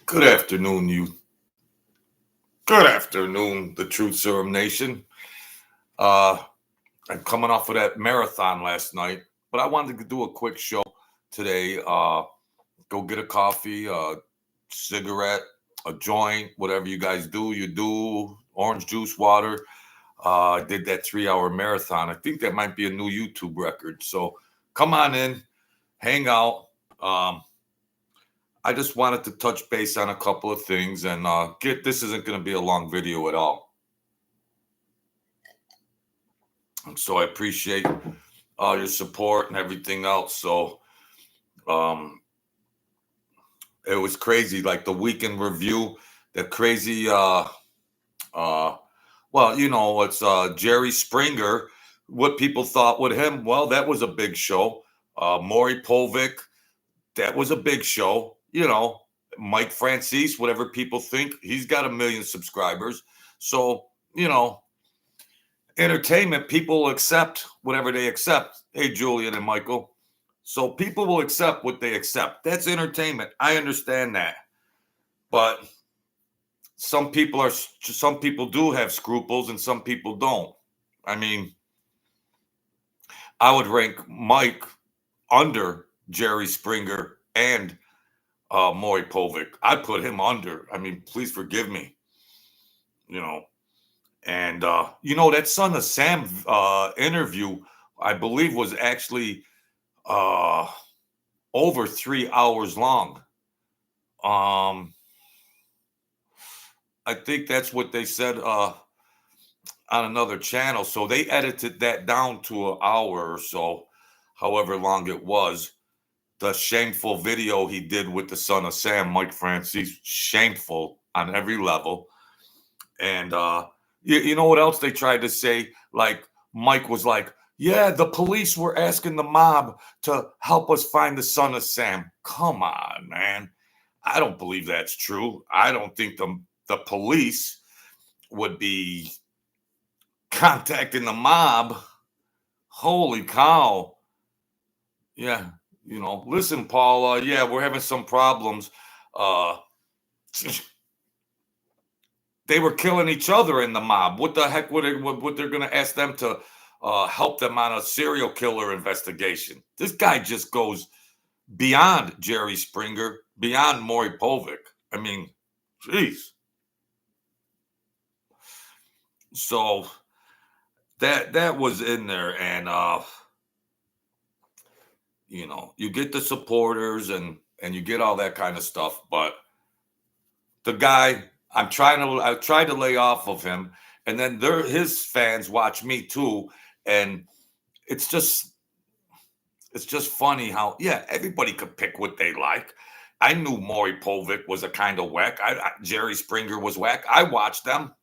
Good afternoon, you. Good afternoon, the Truth Serum Nation. Uh, I'm coming off of that marathon last night, but I wanted to do a quick show today. Go get a coffee, a cigarette, a joint, whatever you guys do. You do orange juice, water. I did that 3-hour marathon. I think that might be a new YouTube record. So come on in, hang out. I just wanted to touch base on a couple of things and get this isn't going to be a long video at all. So I appreciate your support and everything else. So it was crazy, like the weekend review, the crazy well, it's Jerry Springer. What people thought with him, well, that was a big show. Maury Povich, that was a big show. Mike Franzese, whatever people think, he's got 1 million subscribers. So, entertainment, people will accept whatever they accept. Hey, Julian and Michael. So people will accept what they accept. That's entertainment. I understand that. But some people do have scruples and some people don't. I mean, I would rank Mike under Jerry Springer and Maury Povich. I put him under. I mean, please forgive me. And that Son of Sam interview, I believe, was actually over 3 hours long. I think that's what they said on another channel. So they edited that down to an hour or so, however long it was. The shameful video he did with the Son of Sam, Mike Franzese, shameful on every level. And you know what else they tried to say? Like Mike was like, yeah, the police were asking the mob to help us find the Son of Sam. Come on, man. I don't believe that's true. I don't think the police would be contacting the mob. Holy cow. Yeah, listen, Paul, yeah, we're having some problems. They were killing each other in the mob. What the heck what they're going to ask them to help them on a serial killer investigation? This guy just goes beyond Jerry Springer, beyond Maury Povich. I mean, jeez. So that was in there, and you get the supporters and you get all that kind of stuff, but the guy, I tried to lay off of him, and then his fans watch me too, and it's just funny how everybody could pick what they like. I knew Maury Povich was a kind of whack. Jerry Springer was whack. I watched them.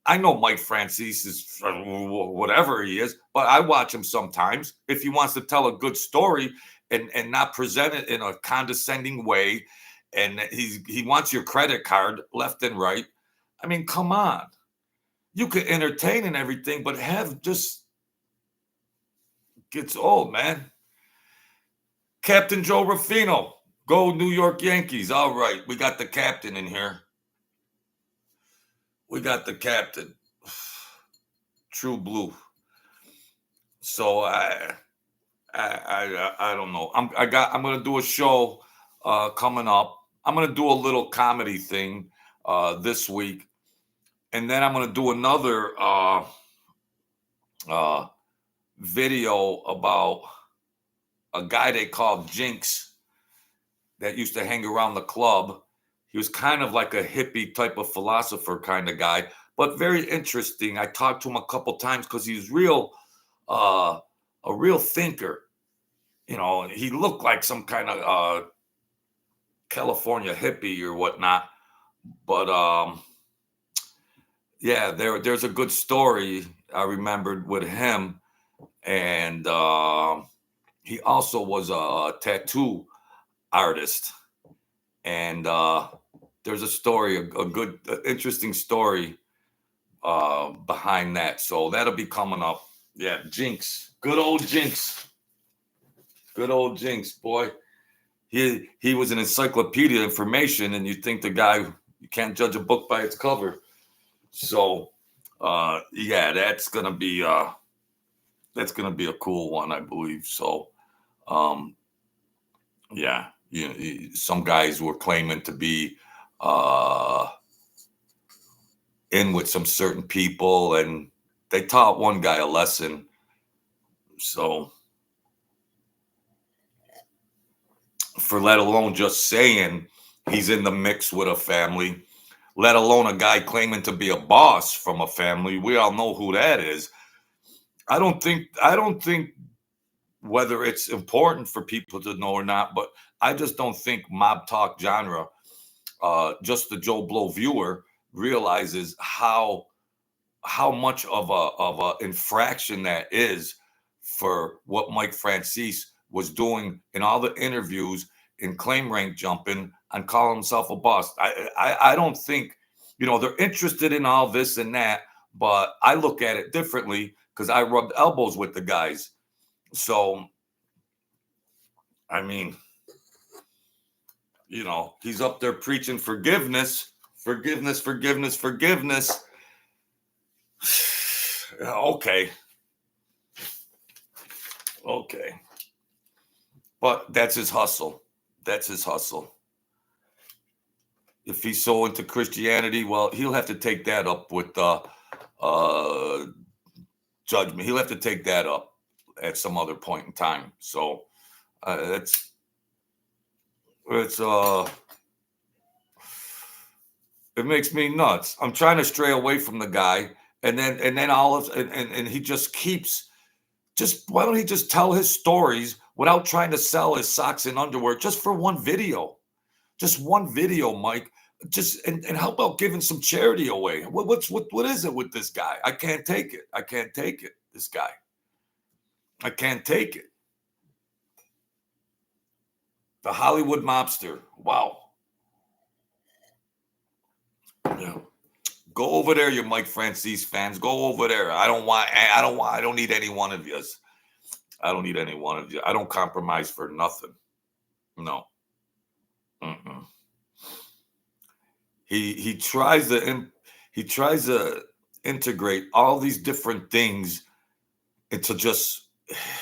I know Mike Franzese is whatever he is, but I watch him sometimes. If he wants to tell a good story and not present it in a condescending way, and he wants your credit card left and right. I mean, come on. You could entertain and everything, but gets old, man. Captain Joe Ruffino, go New York Yankees. All right, we got the captain in here. We got the captain. True blue. So I don't know. I'm gonna do a show coming up. I'm gonna do a little comedy thing this week, and then I'm gonna do another video about a guy they called Jinx that used to hang around the club. He was kind of like a hippie type of philosopher kind of guy, but very interesting. I talked to him a couple times because he's a real thinker. He looked like some kind of California hippie or whatnot. But there's a good story I remembered with him. And he also was a tattoo artist. And there's a story, a good, interesting story behind that. So that'll be coming up. Yeah, Jinx. Good old Jinx. Good old Jinx, boy. he was an encyclopedia of information, and you think the guy, you can't judge a book by its cover. So yeah, that's gonna be a cool one, I believe. So um yeah, some guys were claiming to be uh in with some certain people, and they taught one guy a lesson. So for let alone just saying he's in the mix with a family, let alone a guy claiming to be a boss from a family. We all know who that is. I don't think whether it's important for people to know or not, but I just don't think mob talk genre, just the Joe Blow viewer realizes how much of a infraction that is for what Mike Franzese was doing in all the interviews, in claim rank jumping and calling himself a boss. I don't think, they're interested in all this and that, but I look at it differently because I rubbed elbows with the guys. So I mean, he's up there preaching forgiveness, forgiveness, forgiveness, forgiveness. Okay. Okay. But that's his hustle. That's his hustle. If he's so into Christianity, well, he'll have to take that up with uh, judgment. He'll have to take that up at some other point in time. So it's it makes me nuts. I'm trying to stray away from the guy, and then all of and he just keeps just why don't he just tell his stories without trying to sell his socks and underwear just for one video? Just one video, Mike. Just and how about giving some charity away? What is it with this guy? I can't take it. I can't take it. This guy. I can't take it. The Hollywood mobster. Wow. Yeah. Go over there, you Mike Franzese fans. Go over there. I don't need any one of yous. I don't need any one of you. I don't compromise for nothing. No. Mm-mm. He tries to integrate all these different things into just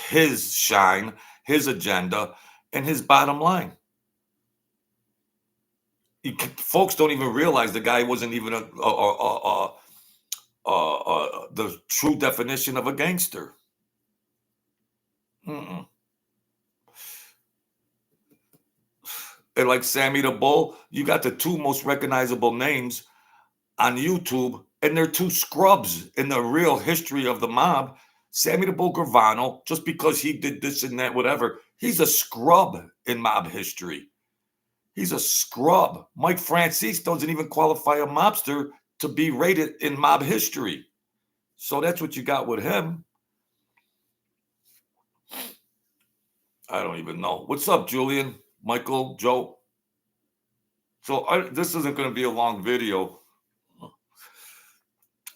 his shine, his agenda, and his bottom line. Folks don't even realize the guy wasn't even the true definition of a gangster. Mm-mm. And like Sammy the Bull, you got the two most recognizable names on YouTube, and they're two scrubs in the real history of the mob. Sammy the Bull Gravano, just because he did this and that, whatever, he's a scrub in mob history. He's a scrub. Mike Franzese doesn't even qualify a mobster to be rated in mob history. So that's what you got with him. I don't even know. What's up, Julian, Michael, Joe? So this isn't going to be a long video.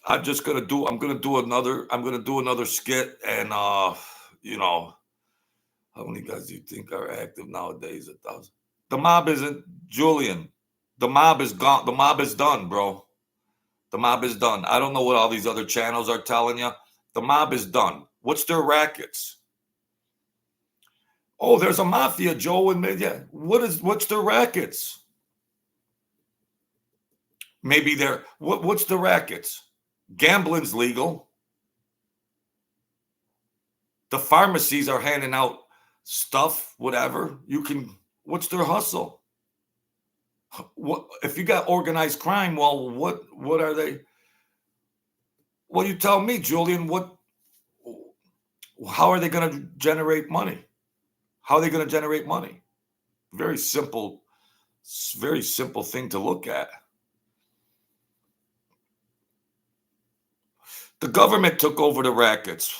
I'm gonna do another skit, and how many guys do you think are active nowadays? 1,000. The mob isn't, Julian. The mob is gone. The mob is done, bro. The mob is done. I don't know what all these other channels are telling you. The mob is done. What's their rackets? Oh, there's a mafia, Joe, and yeah. What's their rackets? Maybe what's the rackets? Gambling's legal. The pharmacies are handing out stuff, whatever. What's their hustle? What if you got organized crime? Well, what are they? Well, you tell me, Julian, how are they going to generate money? How are they going to generate money? Very simple thing to look at. The government took over the rackets.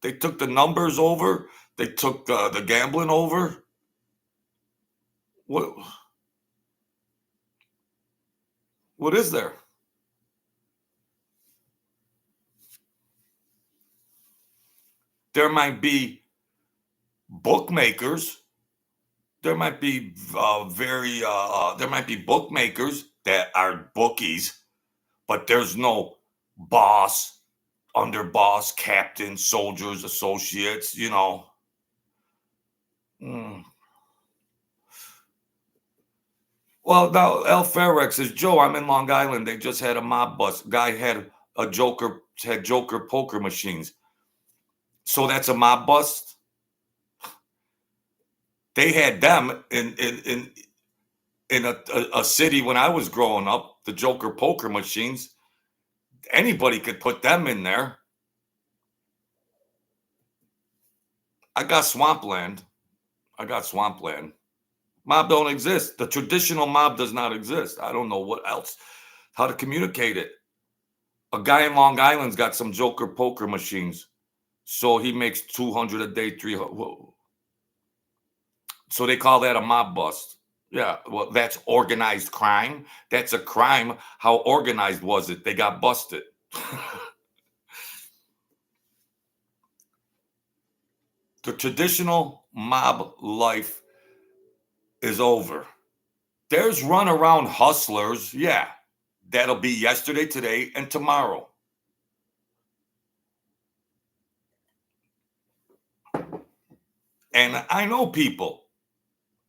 They took the numbers over. They took the gambling over. What is there? There might be bookmakers. there might be there might be bookmakers that are bookies, but there's no boss, underboss, captain, soldiers, associates, you know. Mm. Well, now El Ferrex says, Joe, I'm in Long Island. They just had a mob bust. Guy had Joker poker machines. So that's a mob bust. They had them in a city when I was growing up. The Joker poker machines. Anybody could put them in there. I got swampland. Mob don't exist. The traditional mob does not exist. I don't know what else, how to communicate it. A guy in Long Island's got some Joker poker machines. So he makes 200 a day, 300. So they call that a mob bust. Yeah, well, that's organized crime. That's a crime. How organized was it? They got busted. The traditional mob life is over. There's runaround hustlers. Yeah, that'll be yesterday, today, and tomorrow. And I know people.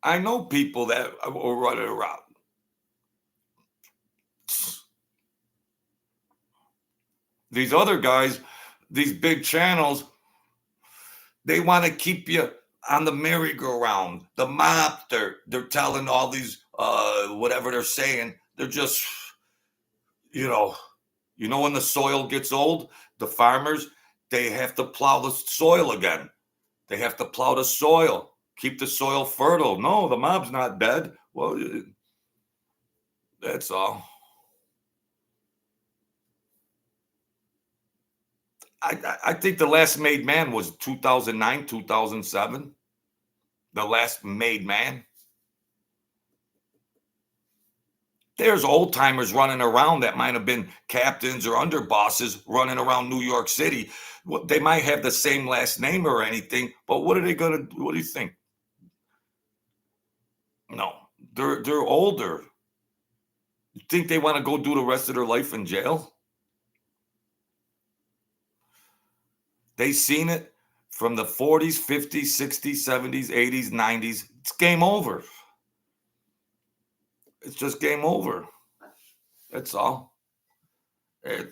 That are running around. These other guys, these big channels, they want to keep you on the merry-go-round. The mob, they're telling all these whatever they're saying. They're just, you know, when the soil gets old, the farmers, they have to plow the soil again. They have to plow the soil, keep the soil fertile. No, the mob's not dead. Well, that's all. I think the last made man was 2009, 2007. The last made man. There's old timers running around that might have been captains or underbosses running around New York City. They might have the same last name or anything, but what are they going to do? What do you think? No, they're older. You think they want to go do the rest of their life in jail? They seen it from the 40s, 50s, 60s, 70s, 80s, 90s. It's game over. It's just game over. That's all. It,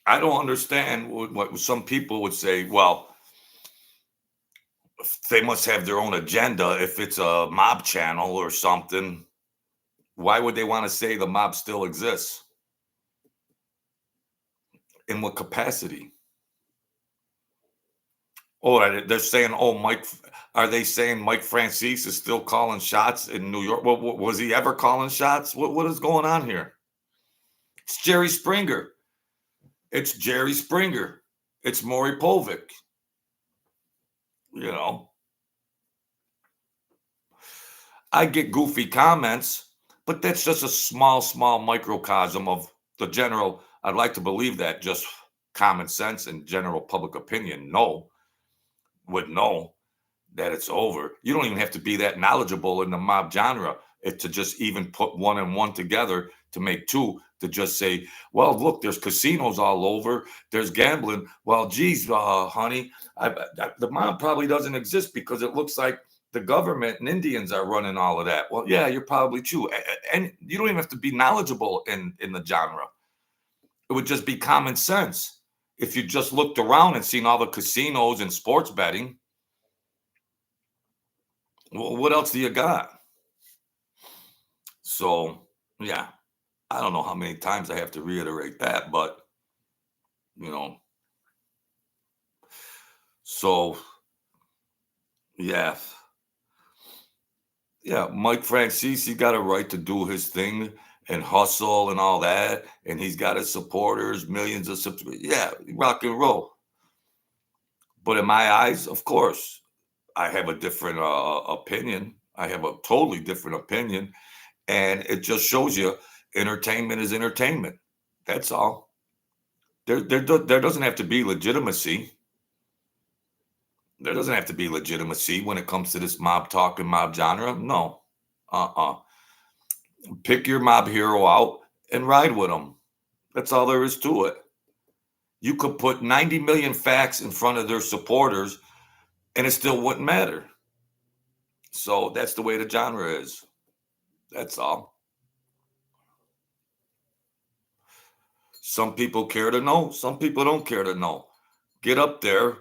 I don't understand what some people would say. Well, they must have their own agenda if it's a mob channel or something. Why would they want to say the mob still exists? In what capacity? Oh, they're saying, oh, Mike, are they saying Mike Franzese is still calling shots in New York? Was he ever calling shots? What is going on here? It's Jerry Springer. It's Jerry Springer. It's Maury Povich. You know, I get goofy comments, but that's just a small microcosm of the general. I'd like to believe that just common sense and general public opinion would know that it's over. You don't even have to be that knowledgeable in the mob genre to just even put one and one together to make two, to just say, well, look, there's casinos all over. There's gambling. Well, geez, honey, the mob probably doesn't exist because it looks like the government and Indians are running all of that. Well, yeah, you're probably true. And you don't even have to be knowledgeable in the genre. It would just be common sense. If you just looked around and seen all the casinos and sports betting, well, what else do you got? So, yeah, I don't know how many times I have to reiterate that, but you know, so yeah, yeah, Mike Franzese got a right to do his thing and hustle and all that, and he's got his supporters, millions of subscribers. Yeah, rock and roll. But in my eyes, of course, I have a different opinion. I have a totally different opinion, and it just shows you entertainment is entertainment. That's all. There doesn't have to be legitimacy. There doesn't have to be legitimacy when it comes to this mob talk and mob genre. No. Uh-uh. Pick your mob hero out and ride with them. That's all there is to it. You could put 90 million facts in front of their supporters and it still wouldn't matter. So that's the way the genre is. That's all. Some people care to know, some people don't care to know. Get up there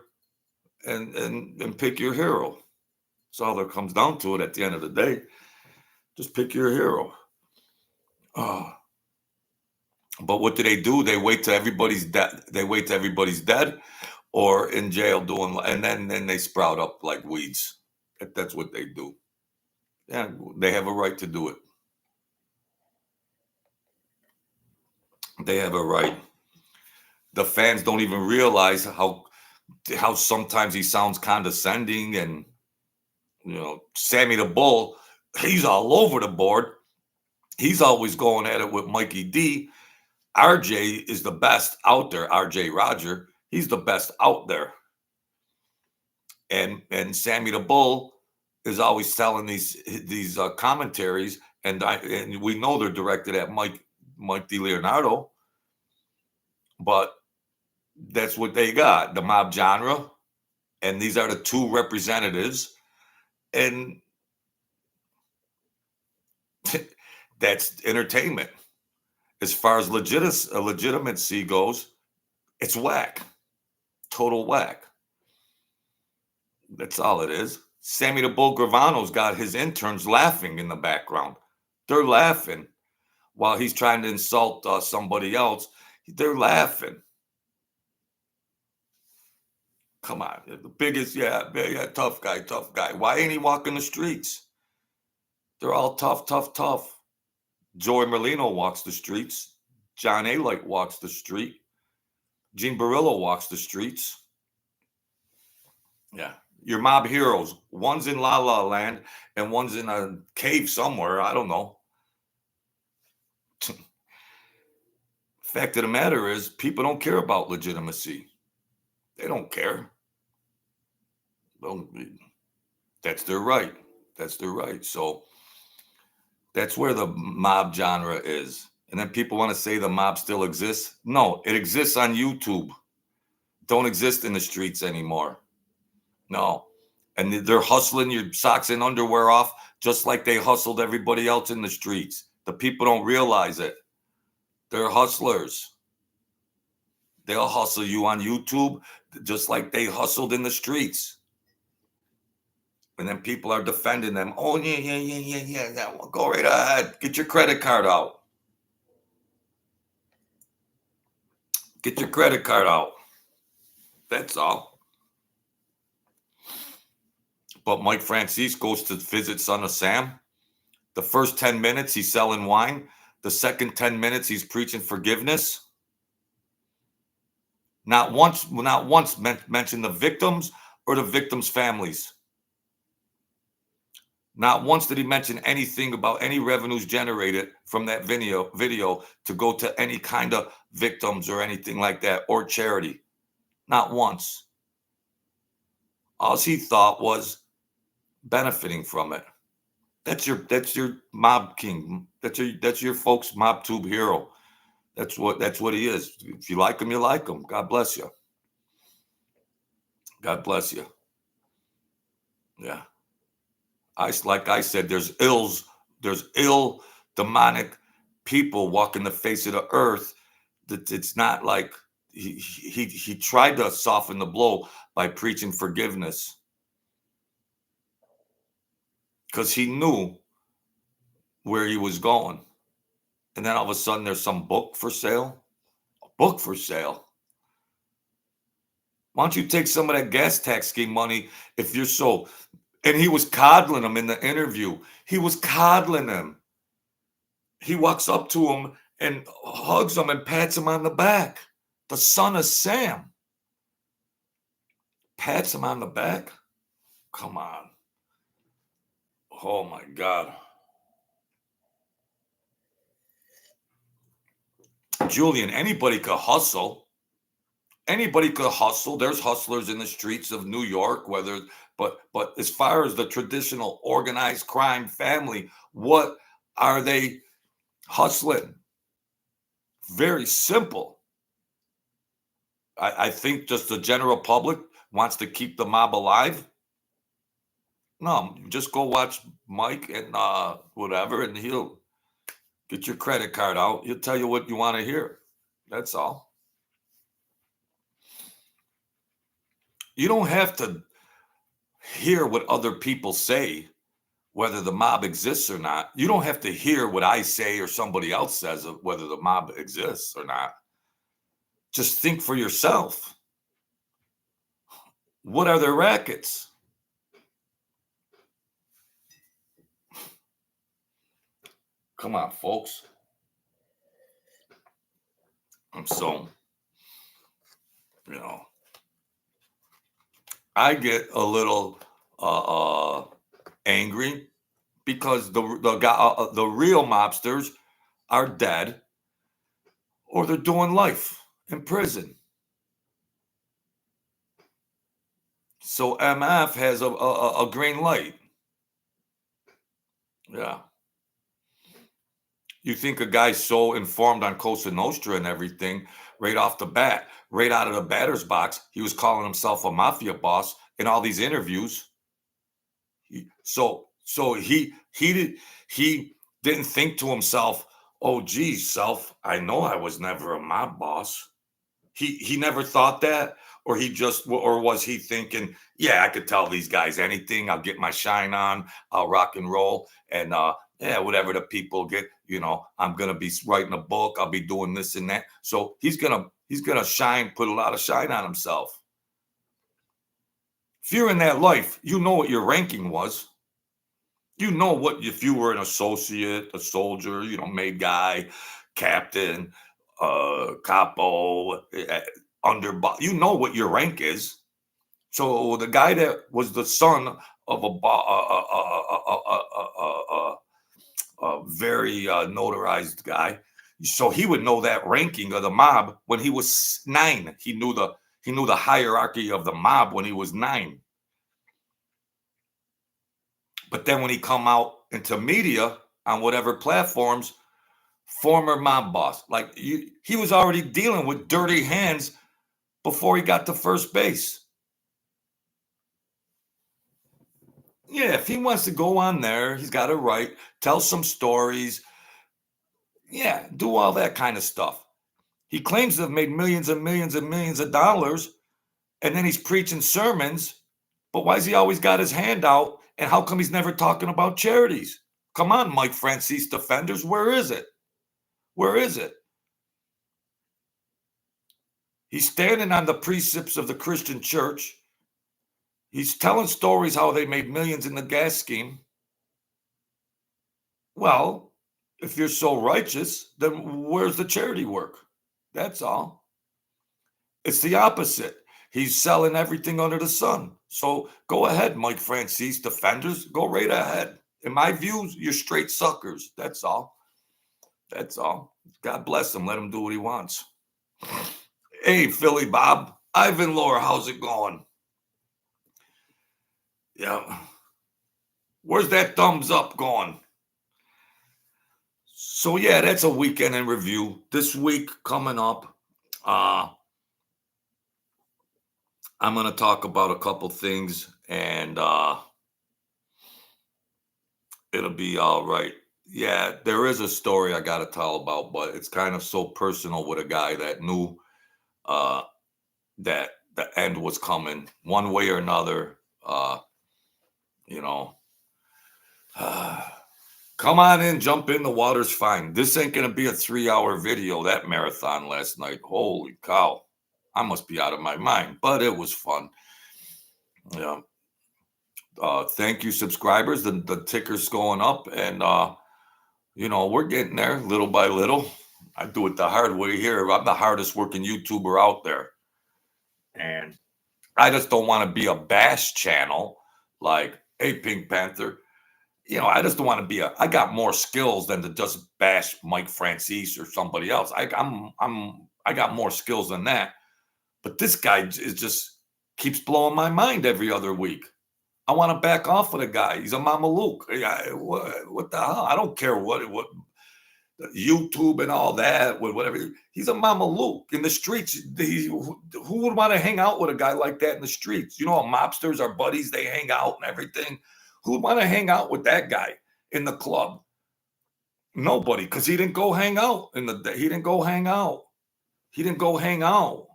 and pick your hero. That's all that comes down to it at the end of the day. Just pick your hero. Oh. But what do? They wait till everybody's dead. They wait till everybody's dead or in jail doing, and then they sprout up like weeds. That's what they do. Yeah, they have a right to do it. They have a right. The fans don't even realize how sometimes he sounds condescending, and Sammy the Bull, he's all over the board. He's always going at it with Mikey D. RJ is the best out there. RJ Roger, he's the best out there. And Sammy the Bull is always telling these commentaries, and we know they're directed at Mike DiLeonardo, but that's what they got, the mob genre, and these are the two representatives, and that's entertainment. As far as legitimacy goes, it's whack, total whack. That's all it is. Sammy the Bull Gravano's got his interns laughing in the background. They're laughing while he's trying to insult somebody else. They're laughing. Come on, the biggest, yeah, tough guy. Why ain't he walking the streets? They're all tough. Joey Merlino walks the streets. John Alite walks the street. Gene Barillo walks the streets. Yeah. Your mob heroes. One's in La La Land and one's in a cave somewhere. I don't know. Fact of the matter is, people don't care about legitimacy. They don't care. That's their right. That's their right. So that's where the mob genre is. And then people want to say the mob still exists. No, it exists on YouTube. Don't exist in the streets anymore. No. And they're hustling your socks and underwear off just like they hustled everybody else in the streets. The people don't realize it. They're hustlers. They'll hustle you on YouTube just like they hustled in the streets. And then people are defending them. Oh, yeah. Well, go right ahead. Get your credit card out. Get your credit card out. That's all. But Mike Franzese goes to visit Son of Sam. The first 10 minutes, he's selling wine. The second 10 minutes, he's preaching forgiveness. Not once mention the victims or the victims' families. Not once did he mention anything about any revenues generated from that video to go to any kind of victims or anything like that, or charity. Not once. All he thought was benefiting from it. That's your mob king. That's your folks mob tube hero. That's what he is. If you like him, you like him. God bless you. God bless you. Yeah. Like I said, there's ill demonic people walking the face of the earth. That it's not like he tried to soften the blow by preaching forgiveness because he knew where he was going. And then all of a sudden there's some book for sale. A book for sale. Why don't you take some of that gas tax scheme money if you're so. And he was coddling him in the interview. He was coddling him. He walks up to him and hugs him and pats him on the back. The Son of Sam pats him on the back. Come on. Oh my God. Julian, anybody could hustle. Anybody could hustle. There's hustlers in the streets of New York, but as far as the traditional organized crime family, what are they hustling? Very simple. I think just the general public wants to keep the mob alive. No, just go watch Mike and whatever, and he'll get your credit card out. He'll tell you what you want to hear. That's all. You don't have to hear what other people say, whether the mob exists or not. You don't have to hear what I say or somebody else says of whether the mob exists or not. Just think for yourself. What are their rackets? Come on, folks. I'm so, I get a little angry because the real mobsters are dead or they're doing life in prison. So MF has a green light. Yeah. You think a guy's so informed on Cosa Nostra and everything right off the bat, right out of the batter's box, he was calling himself a mafia boss in all these interviews. So he didn't think to himself, oh geez, self, I know I was never a mob boss. He never thought that, or was he thinking, yeah, I could tell these guys anything. I'll get my shine on. I'll rock and roll, and yeah, whatever the people get, I'm gonna be writing a book. I'll be doing this and that. So he's gonna shine, put a lot of shine on himself. If you're in that life, you know what your ranking was. You know what if you were an associate, a soldier, made guy, captain, capo, underboss. You know what your rank is. So the guy that was the son of a very notarized guy, so he would know that ranking of the mob when he was 9. He knew the hierarchy of the mob when he was 9. But then when he come out into media on whatever platforms, former mob boss, he was already dealing with dirty hands before he got to first base. Yeah, if he wants to go on there, he's got a right, tell some stories. Yeah, do all that kind of stuff. He claims to have made millions and millions and millions of dollars, and then he's preaching sermons. But why's he always got his hand out? And how come he's never talking about charities? Come on, Mike Franzese defenders, where is it? Where is it? He's standing on the precepts of the Christian church. He's telling stories how they made millions in the gas scheme. Well, if you're so righteous, then where's the charity work? That's all. It's the opposite. He's selling everything under the sun. So go ahead, Mike Franzese defenders. Go right ahead. In my views, you're straight suckers. That's all. That's all. God bless him. Let him do what he wants. Hey, Philly Bob. Ivan Laura, how's it going? Yeah. Where's that thumbs up going? So yeah, that's a weekend in review. This week coming up, I'm going to talk about a couple things, and it'll be all right. Yeah, there is a story I got to tell about, but it's kind of so personal with a guy that knew that the end was coming one way or another. Come on in, jump in. The water's fine. This ain't going to be a 3-hour video. That marathon last night. Holy cow. I must be out of my mind, but it was fun. Yeah. Thank you, subscribers. The ticker's going up, and we're getting there little by little. I do it the hard way here. I'm the hardest working YouTuber out there, and I just don't want to be a bash channel like, hey, Pink Panther. I just don't want to be I got more skills than to just bash Mike Franzese or somebody else. I got more skills than that. But this guy is just keeps blowing my mind every other week. I want to back off of the guy. He's a Mameluke. What the hell? I don't care what YouTube and all that, whatever. He's a Mameluke in the streets. Who would want to hang out with a guy like that in the streets? You know, mobsters are buddies. They hang out and everything. Who would want to hang out with that guy in the club? Nobody, because he didn't go hang out he didn't go hang out. He didn't go hang out.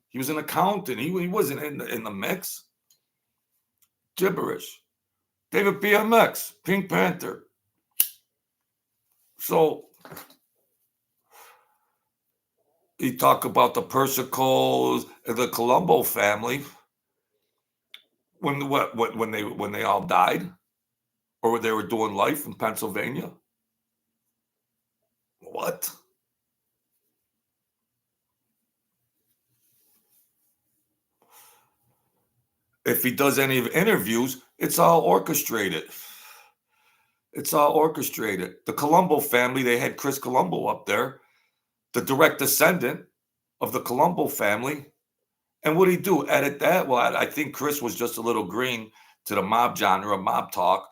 He was an accountant. He wasn't in the mix. Gibberish. David BMX, Pink Panther. So you talk about the Persicos, the Colombo family. When they all died, or they were doing life in Pennsylvania. What? If he does any interviews, it's all orchestrated. It's all orchestrated. The Colombo family, they had Chris Colombo up there, the direct descendant of the Colombo family. And what did he do? Edit that? Well, I think Chris was just a little green to the mob genre, mob talk.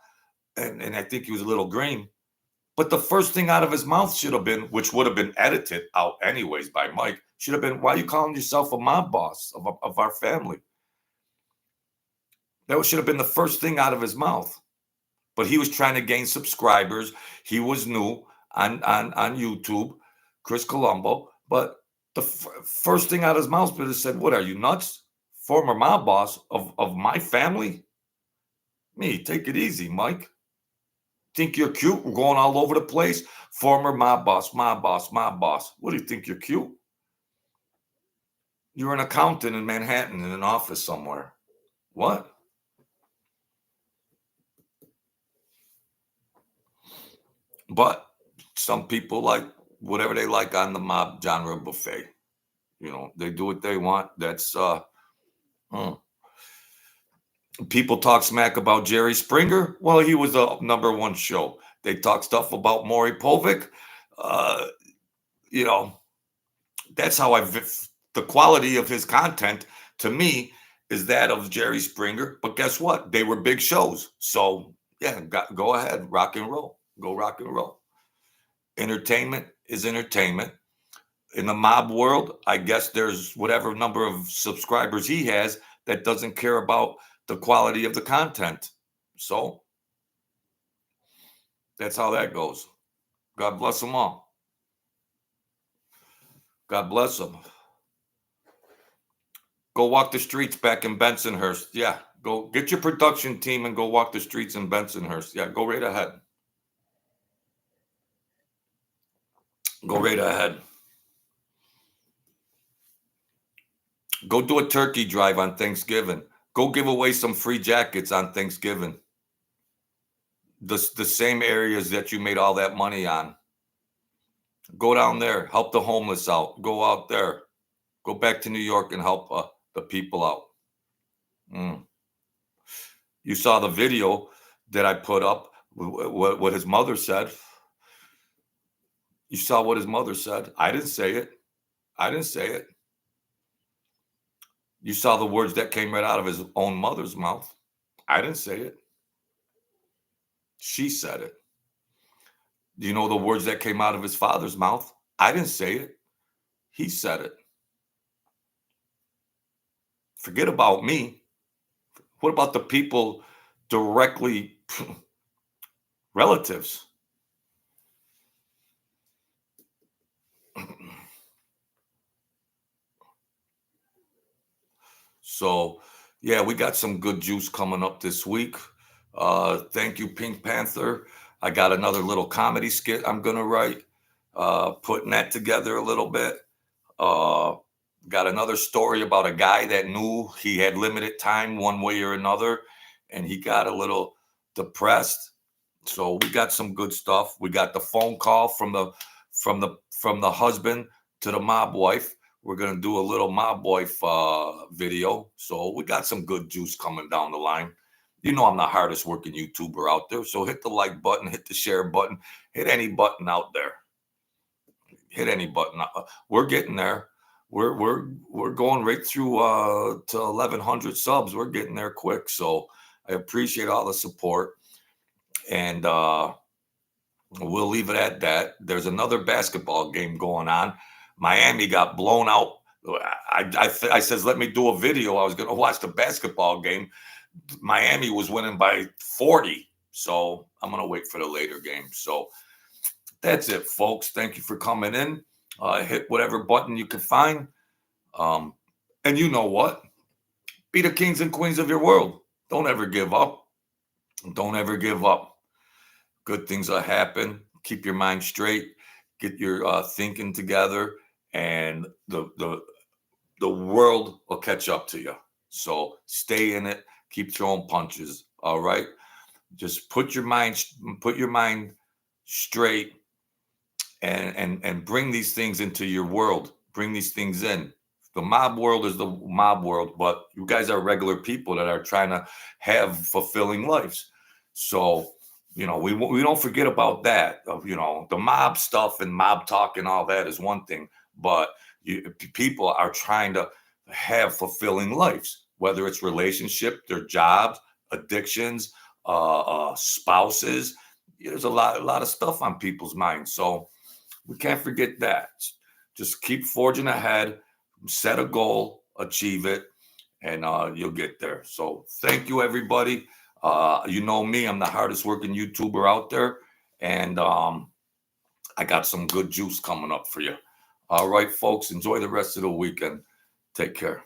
And I think he was a little green. But the first thing out of his mouth should have been, which would have been edited out anyways by Mike, should have been, why are you calling yourself a mob boss of our family? That should have been the first thing out of his mouth. But he was trying to gain subscribers. He was new on YouTube, Chris Colombo. But the first thing out of his mouth should have said, what are you, nuts? Former mob boss of my family? Me, take it easy, Mike. Think you're cute? We're going all over the place. Former mob boss, mob boss, mob boss. What do you think? You're cute? You're an accountant in Manhattan in an office somewhere. What? But some people like whatever they like on the mob genre buffet. You know, they do what they want. That's People talk smack about Jerry Springer. Well, he was the #1 show. They talk stuff about Maury Povich. You know, that's how the quality of his content to me is that of Jerry Springer. But guess what? They were big shows. So yeah, go ahead, rock and roll. Go rock and roll. Entertainment is entertainment. In the mob world, I guess there's whatever number of subscribers he has that doesn't care about the quality of the content. So that's how that goes. God bless them all. God bless them. Go walk the streets back in Bensonhurst. Yeah, go get your production team and go walk the streets in Bensonhurst. Yeah, go right ahead. Go right ahead. Go do a turkey drive on Thanksgiving. Go give away some free jackets on Thanksgiving. The same areas that you made all that money on. Go down there. Help the homeless out. Go out there. Go back to New York and help the people out. You saw the video that I put up, what his mother said. You saw what his mother said. I didn't say it. I didn't say it. You saw the words that came right out of his own mother's mouth. I didn't say it. She said it. Do you know the words that came out of his father's mouth? I didn't say it. He said it. Forget about me. What about the people directly relatives? So, yeah, we got some good juice coming up this week. Thank you, Pink Panther. I got another little comedy skit I'm going to write, putting that together a little bit. Got another story about a guy that knew he had limited time one way or another, and he got a little depressed. So we got some good stuff. We got the phone call from the husband to the mob wife. We're going to do a little mob wife video. So we got some good juice coming down the line. You know I'm the hardest working YouTuber out there. So hit the like button, hit the share button, hit any button out there. Hit any button. We're getting there. we're going right through to 1,100 subs. We're getting there quick, so I appreciate all the support, and we'll leave it at that. There's another basketball game going on. Miami got blown out. I says, let me do a video. I was going to watch the basketball game. Miami was winning by 40. So I'm going to wait for the later game. So that's it, folks. Thank you for coming in. Hit whatever button you can find. And you know what? Be the kings and queens of your world. Don't ever give up. Don't ever give up. Good things will happen. Keep your mind straight. Get your thinking together, and the world will catch up to you. So stay in it. Keep throwing punches. All right. Just put your mind straight, and bring these things into your world. Bring these things in. The mob world is the mob world, but you guys are regular people that are trying to have fulfilling lives. So, we don't forget about that. The mob stuff and mob talk and all that is one thing, but people are trying to have fulfilling lives, whether it's relationship, their jobs, addictions, spouses. There's a lot of stuff on people's minds, so we can't forget that. Just keep forging ahead, set a goal, achieve it, and you'll get there. So thank you, everybody. You know me, I'm the hardest working YouTuber out there, and I got some good juice coming up for you. All right, folks, enjoy the rest of the weekend. Take care.